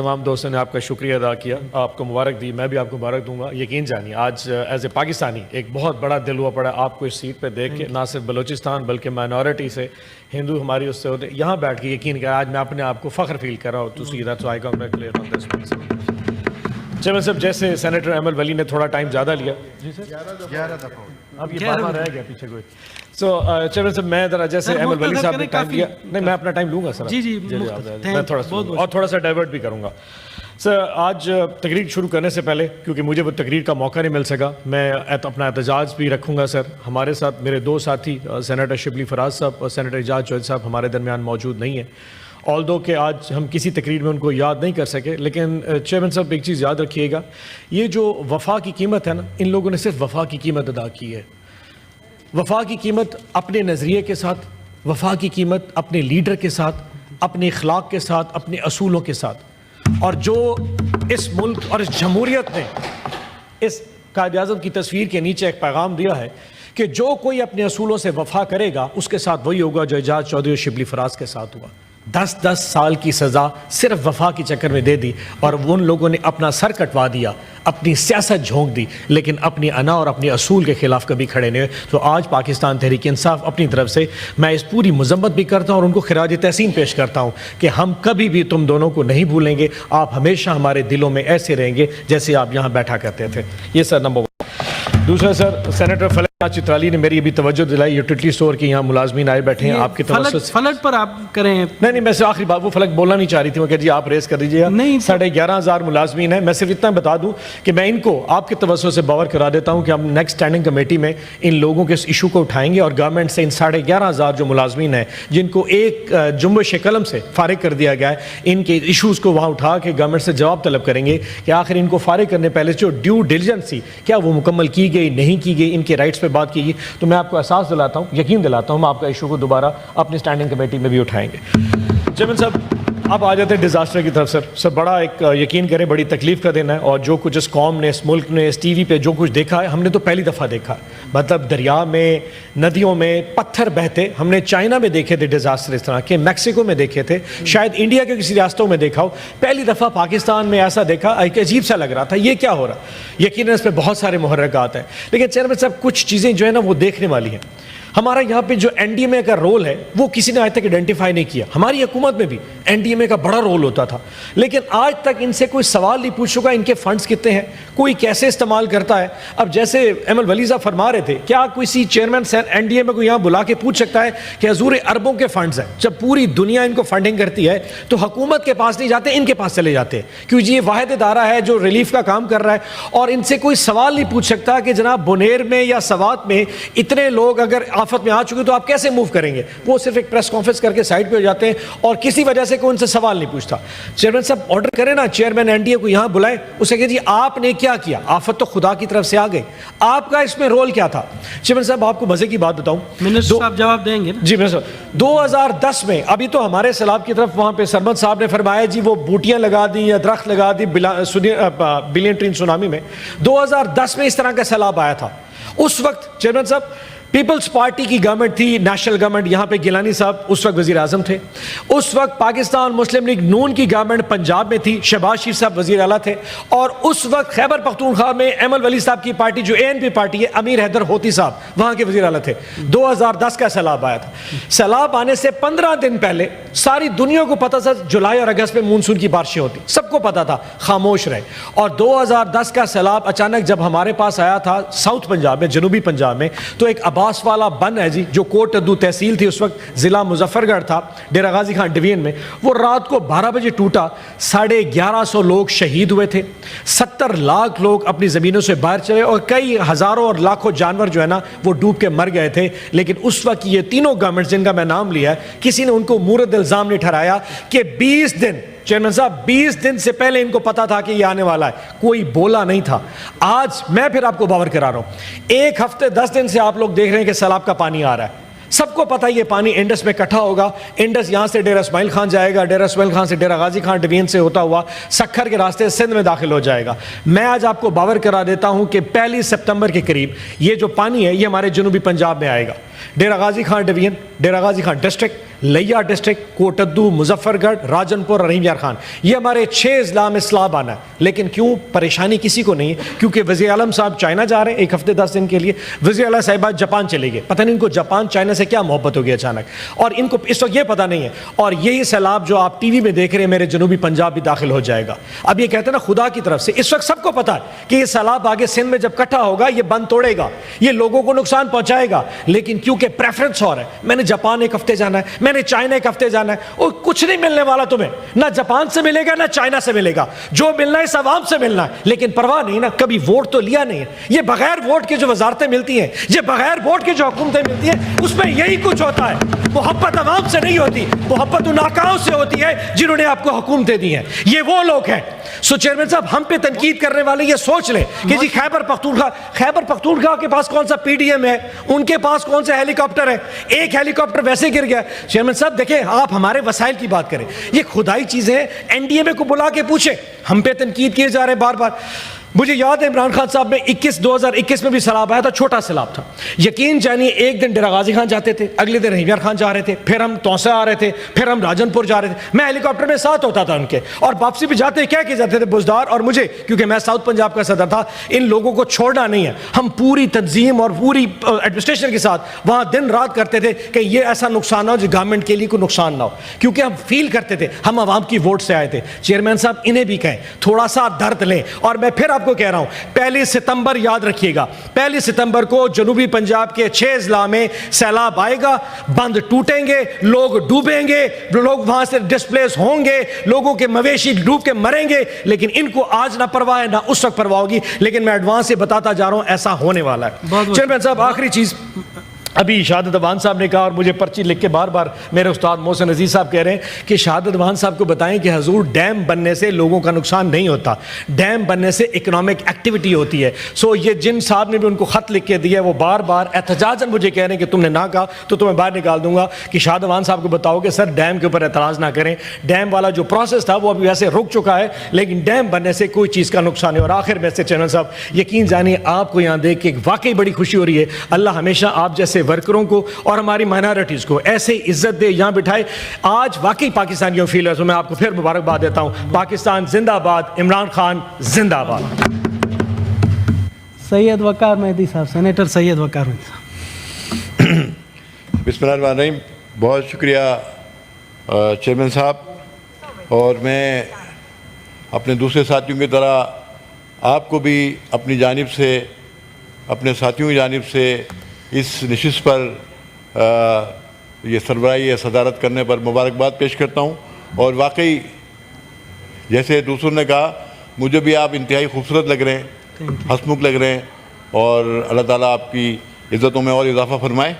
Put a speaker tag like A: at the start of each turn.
A: تمام دوستوں نے آپ کا شکریہ ادا کیا, آپ کو مبارک دی, میں بھی آپ کو مبارک دوں گا. یقین جانیے آج ایز اے پاکستانی ایک بہت بڑا دل ہوا پڑا آپ کو اس سیٹ پہ دیکھ کے, نہ صرف بلوچستان بلکہ مائنورٹی سے ہندو ہماری اس سے ہوتے یہاں بیٹھ کے یقین کر آج میں اپنے آپ کو فخر فیل کر رہا ہوں. تو سی that's I congratulate on this one. Chairman صاحب جیسے سینیٹر ایمل ولی نے تھوڑا ٹائم زیادہ لیا, جی سر 11 دفعہ اب یہ بات رہ گیا پیچھے کوئی. سو چیئرمین صاحب میں ذرا جیسے ایمل ولی صاحب نے ٹائم لیا, نہیں میں اپنا ٹائم لوں گا سر, جی میں تھوڑا سا ڈائیورٹ بھی کروں گا. سر آج تقریر شروع کرنے سے پہلے کیونکہ مجھے وہ تقریر کا موقع نہیں مل سکا, میں اپنا احتجاج بھی رکھوں گا. سر ہمارے ساتھ میرے دو ساتھی سینیٹر شبلی فراز صاحب اور سینیٹر اعجاز چودھری صاحب ہمارے درمیان موجود نہیں ہیں, آلدو کہ آج ہم کسی تقریر میں ان کو یاد نہیں کر سکے. لیکن چیئرمین صاحب ایک چیز یاد رکھیے گا, یہ جو وفا کی قیمت ہے نا, ان لوگوں نے صرف وفا کی قیمت ادا کی ہے. وفا کی قیمت اپنے نظریے کے ساتھ, وفا کی قیمت اپنے لیڈر کے ساتھ, اپنے اخلاق کے ساتھ, اپنے اصولوں کے ساتھ. اور جو اس ملک اور اس جمہوریت نے اس قائد اعظم کی تصویر کے نیچے ایک پیغام دیا ہے کہ جو کوئی اپنے اصولوں سے وفا کرے گا اس کے ساتھ وہی ہوگا جو اعجاز چودھری اور شبلی فراز کے ساتھ ہوا. 10 سال کی سزا صرف وفا کے چکر میں دے دی اور ان لوگوں نے اپنا سر کٹوا دیا, اپنی سیاست جھونک دی, لیکن اپنی انا اور اپنے اصول کے خلاف کبھی کھڑے نہیں ہوئے. تو آج پاکستان تحریک انصاف اپنی طرف سے میں اس پوری مذمت بھی کرتا ہوں اور ان کو خراج تحسین پیش کرتا ہوں کہ ہم کبھی بھی تم دونوں کو نہیں بھولیں گے. آپ ہمیشہ ہمارے دلوں میں ایسے رہیں گے جیسے آپ یہاں بیٹھا کرتے تھے. یہ سر نمبر 1. دوسرا سر سینیٹر فلک چترالی نے میری ابھی توجہ دلائی, یوٹیلٹی اسٹور کے یہاں ملازمین آئے بیٹھے ہیں آپ کے توسط سے.
B: فلک پر آپ کریں.
A: نہیں میں سے آخری بات, وہ فلک بولنا نہیں چاہ رہی تھی, وہ کہ جی آپ ریز کر دیجیے. 11,500 ملازمین ہیں. میں صرف اتنا بتا دوں کہ میں ان کو آپ کے توسط سے باور کرا دیتا ہوں کہ ہم نیکسٹ اسٹینڈنگ کمیٹی میں ان لوگوں کے اس ایشو کو اٹھائیں گے اور گورنمنٹ سے ان 11,500 جو ملازمین ہیں جن کو ایک جنبش قلم سے فارغ کر دیا گیا ہے, ان کے ایشوز کو وہاں اٹھا کے گورنمنٹ سے جواب طلب کریں گے کہ آخر ان کو فارغ کرنے پہلے جو ڈیو ڈیلیجنس تھی کیا وہ مکمل کی گئی, نہیں کی گئی, ان کے رائٹس پہ بات کی گئی. تو میں آپ کو احساس دلاتا ہوں, یقین دلاتا ہوں, ہم آپ کا ایشو کو دوبارہ اپنی اسٹینڈنگ کمیٹی میں بھی اٹھائیں گے. چیئرمین صاحب اب آ جاتے ہیں ڈیزاسٹر کی طرف. سر بڑا ایک یقین کریں بڑی تکلیف کا دن ہے, اور جو کچھ اس قوم نے, اس ملک نے, اس ٹی وی پہ جو کچھ دیکھا ہے ہم نے تو پہلی دفعہ دیکھا. مطلب دریا میں, ندیوں میں پتھر بہتے ہم نے چائنا میں دیکھے تھے ڈیزاسٹر اس طرح کے, میکسیکو میں دیکھے تھے, شاید انڈیا کے کسی ریاستوں میں دیکھا ہو. پہلی دفعہ پاکستان میں ایسا دیکھا, ایک عجیب سا لگ رہا تھا یہ کیا ہو رہا. یقیناً اس پہ بہت سارے محرکات ہیں, لیکن چیئرمین صاحب کچھ چیزیں جو ہے نا وہ دیکھنے والی ہیں. ہمارا یہاں پہ جو این ڈی ایم اے کا رول ہے وہ کسی نے آج تک آئیڈینٹیفائی نہیں کیا. ہماری حکومت میں بھی این ڈی ایم اے کا بڑا رول ہوتا تھا, لیکن آج تک ان سے کوئی سوال نہیں پوچھ چکا ان کے فنڈز کتنے ہیں, کوئی کیسے استعمال کرتا ہے. اب جیسے ایمل ولی صاحب فرما رہے تھے, کیا کسی چیئرمین این ڈی ایم اے کو یہاں بلا کے پوچھ سکتا ہے کہ حضور اربوں کے فنڈز ہیں, جب پوری دنیا ان کو فنڈنگ کرتی ہے تو حکومت کے پاس نہیں جاتے, ان کے پاس چلے جاتے ہیں, کیونکہ یہ واحد ادارہ ہے جو ریلیف کا کام کر رہا ہے. اور ان سے کوئی سوال نہیں پوچھ سکتا کہ جناب بنیر میں یا سوات میں اتنے لوگ اگر آفت میں آ چکے تو آپ کیسے موو کریں گے. وہ صرف ایک پریس کانفرنس کر کے سائٹ پہ ہو جاتے ہیں اور کسی وجہ سے کوئی ان سے سوال نہیں پوچھتا. چیئرمین صاحب آرڈر کریں نا, چیئرمین این ڈی اے کو یہاں بلائیں, اسے کہ جی آپ نے کیا کیا, آفت تو خدا کی طرف سے آ گئی, آپ کا اس میں رول کیا تھا. چیئرمین صاحب آپ کو مزے کی بات بتاؤں,
B: منسٹر صاحب جواب دیں گے.
A: جی منسٹر 2010 میں ابھی تو ہمارے سیلاب کی طرف وہاں پہ سرمد صاحب نے فرمایا جی وہ بوٹیاں لگا دی یا درخت لگا دی بلین ٹرین سونامی میں. 2010 میں اس طرح کا سیلاب آیا تھا. اس وقت چیئرمین صاحب پیپلز پارٹی کی گورنمنٹ تھی, نیشنل گورنمنٹ, یہاں پہ گیلانی صاحب اس وقت وزیر اعظم تھے. اس وقت پاکستان مسلم لیگ نون کی گورنمنٹ پنجاب میں تھی, شہباز شریف صاحب وزیر اعلیٰ تھے. اور اس وقت خیبر پختونخوا میں ایمل ولی صاحب کی پارٹی جو اے این پی پارٹی ہے, امیر حیدر ہوتی صاحب وہاں کے وزیر اعلیٰ تھے. 2010 کا سیلاب آیا تھا. سیلاب آنے سے 15 دن پہلے ساری دنیا کو پتا تھا جولائی اور اگست میں مونسون کی بارشیں ہوتی, سب کو پتا تھا, خاموش رہے. اور 2010 کا سیلاب اچانک جب ہمارے پاس آیا تھا ساؤتھ پنجاب میں, جنوبی پنجاب میں, تو ایک عباس والا بن ہے جی, جو کوٹ ادو تحصیل تھی اس وقت, ضلع مظفر گڑھ تھا, ڈیرہ غازی خان ڈویژن میں, وہ رات کو 12 بجے ٹوٹا. 1150 لوگ شہید ہوئے تھے, 70 لاکھ لوگ اپنی زمینوں سے باہر چلے, اور کئی ہزاروں اور لاکھوں جانور جو ہے نا وہ ڈوب کے مر گئے تھے. لیکن اس وقت یہ تینوں گورنمنٹ جن کا میں نام لیا ہے, کسی نے ان کو مورد الزام نہیں ٹھہرایا کہ 20 دن چیئرمین صاحب 20 دن سے پہلے ان کو پتا تھا کہ یہ آنے والا ہے, کوئی بولا نہیں تھا. آج میں پھر آپ کو باور کرا رہا ہوں, ایک ہفتے 10 دن سے آپ لوگ دیکھ رہے ہیں کہ سیلاب کا پانی آ رہا ہے. سب کو پتا یہ پانی انڈس میں اکٹھا ہوگا, انڈس یہاں سے ڈیرہ اسماعیل خان جائے گا, ڈیرہ اسماعیل خان سے ڈیرہ غازی خان ڈویژن سے ہوتا ہوا سکھر کے راستے سندھ میں داخل ہو جائے گا. میں آج آپ کو باور کرا دیتا ہوں کہ 1 سپتمبر کے قریب یہ جو پانی ہے یہ ہمارے جنوبی پنجاب میں آئے گا. ڈیرہ غازی خان ڈویژن, ڈیرہ غازی خان ڈسٹرکٹ, لیا ڈسٹرکٹ, کوٹدو, مظفر گڑھ, راجن پور, رحیم یار خان, یہ ہمارے 6 اضلاع میں سیلاب آنا ہے. لیکن کیوں پریشانی کسی کو نہیں ہے, کیونکہ وزیر اعظم صاحب چائنا جا رہے ہیں 1 ہفتے 10 دن کے لیے, وزیر اعلیٰ صاحبہ جاپان چلے گئے, پتہ نہیں ان کو جاپان چائنا سے کیا محبت ہو گئی اچانک, اور ان کو اس وقت یہ پتہ نہیں ہے. اور یہی سیلاب جو آپ ٹی وی میں دیکھ رہے ہیں میرے جنوبی پنجاب بھی داخل ہو جائے گا. اب یہ کہتے ہیں نا خدا کی طرف سے, اس وقت سب کو پتہ ہے کہ یہ سیلاب آگے سندھ میں جب اکٹھا ہوگا یہ بند توڑے گا, یہ لوگوں کو نقصان پہنچائے گا. لیکن کیونکہ پریفرنس ہو رہا ہے, میں نے جاپان 1 ہفتے جانا ہے, میں نے چائنا 1 ہفتے جانا ہے, اور کچھ نہیں ملنے والا تمہیں, نہ جاپان سے ملے گا نہ چائنا سے ملے گا, جو ملنا ہے اس عوام سے ملنا ہے. لیکن پرواہ نہیں نا, کبھی ووٹ تو لیا نہیں ہے. یہ بغیر ووٹ کے جو وزارتیں ملتی ہیں, یہ بغیر ووٹ کی جو حکومتیں ملتی ہیں, اس میں یہی کچھ ہوتا ہے. محبت عوام سے نہیں ہوتی, محبت ان آقاؤں سے ہوتی ہے جنہوں نے آپ کو حکومتیں دی ہیں. یہ وہ لوگ ہیں. سو چیئرمین صاحب, ہم پہ تنقید کرنے والے یہ سوچ لیں کہ جی خیبر پختونخوا کے پاس کون سا پی ڈی ایم ہے, ان کے پاس کون سے ہیلی کاپٹر ہے, ایک ہیلی کاپٹر ویسے گر گیا. چیئرمین صاحب دیکھیں, آپ ہمارے وسائل کی بات کریں, یہ خدائی چیزیں ہیں. این ڈی ایم اے کو بلا کے پوچھیں, ہم پہ تنقید کیے جا رہے ہیں بار بار. مجھے یاد ہے عمران خان صاحب میں 2021 میں بھی سیلاب آیا تھا, چھوٹا سیلاب تھا. یقین جانیے ایک دن ڈیرہ غازی خان جاتے تھے, اگلے دن رحیم یار خان جا رہے تھے, پھر ہم توسا آ رہے تھے, پھر ہم راجن پور جا رہے تھے. میں ہیلی کاپٹر میں ساتھ ہوتا تھا ان کے, اور واپسی بھی جاتے کیا کہ جاتے تھے بزدار. اور مجھے کیونکہ میں ساؤتھ پنجاب کا صدر تھا, ان لوگوں کو چھوڑنا نہیں ہے. ہم پوری تنظیم اور پوری ایڈمنسٹریشن کے ساتھ وہاں دن رات کرتے تھے کہ یہ ایسا نقصان نہ ہو جو گورنمنٹ کے لیے کوئی نقصان نہ ہو, کیونکہ ہم فیل کرتے تھے, ہم عوام کی ووٹ سے آئے تھے. چیئرمین صاحب انہیں بھی کہیں تھوڑا سا درد لیں. اور میں پھر آپ کو کہہ رہا ہوں, 1 ستمبر یاد رکھیے گا, 1 ستمبر کو جنوبی پنجاب کے 6 اضلاع میں سیلاب آئے گا, بند ٹوٹیں گے, لوگ ڈوبیں گے, لوگ وہاں سے ڈسپلیس ہوں گے, لوگوں کے مویشی ڈوب کے مریں گے. لیکن ان کو آج نہ پرواہ ہے نہ اس وقت پرواہ ہوگی. لیکن میں ایڈوانس سے بتاتا جا رہا ہوں ایسا ہونے والا ہے. چیئرمین صاحب آخری چیز, ابھی شہادت اوان صاحب نے کہا, اور مجھے پرچی لکھ کے بار بار میرے استاد محسن عزیز صاحب کہہ رہے ہیں کہ شہادت اوان صاحب کو بتائیں کہ حضور ڈیم بننے سے لوگوں کا نقصان نہیں ہوتا, ڈیم بننے سے اکنامک ایکٹیویٹی ہوتی ہے. سو یہ جن صاحب نے بھی ان کو خط لکھ کے دیا, وہ بار بار احتجاجاً مجھے کہہ رہے ہیں کہ تم نے نہ کہا تو تمہیں باہر نکال دوں گا, کہ شہادت اوان صاحب کو بتاؤ کہ سر ڈیم کے اوپر اعتراض نہ کریں. ڈیم والا جو پروسیس تھا وہ ابھی ویسے رک چکا ہے, لیکن ڈیم بننے سے کوئی چیز کا نقصان نہیں. اور آخر میں سے چینل صاحب یقین جانیے, آپ کو یہاں دیکھ کے واقعی بڑی خوشی ہو رہی ہے. اللہ ہمیشہ آپ جیسے ورکروں کو اور ہماری مائنارٹیز کو ایسے عزت دے, یہاں بٹھائے. آج واقعی پاکستانیوں فیل ہے. میں آپ کو پھر مبارکباد دیتا ہوں. پاکستان زندہ باد, عمران خان زندہ باد.
B: سید وقار مہدی صاحب, سینیٹر سید وقار مہدی صاحب.
C: بسم اللہ الرحمن الرحیم. بہت شکریہ چیئرمین صاحب. اور میں اپنے دوسرے ساتھیوں کی طرح آپ کو بھی اپنی جانب سے, اپنے ساتھیوں کی جانب سے اس نشست پر یہ سربراہی یا صدارت کرنے پر مبارکباد پیش کرتا ہوں. اور واقعی جیسے دوسروں نے کہا, مجھے بھی آپ انتہائی خوبصورت لگ رہے ہیں, ہنسمکھ لگ رہے ہیں, اور اللہ تعالیٰ آپ کی عزتوں میں اور اضافہ فرمائے.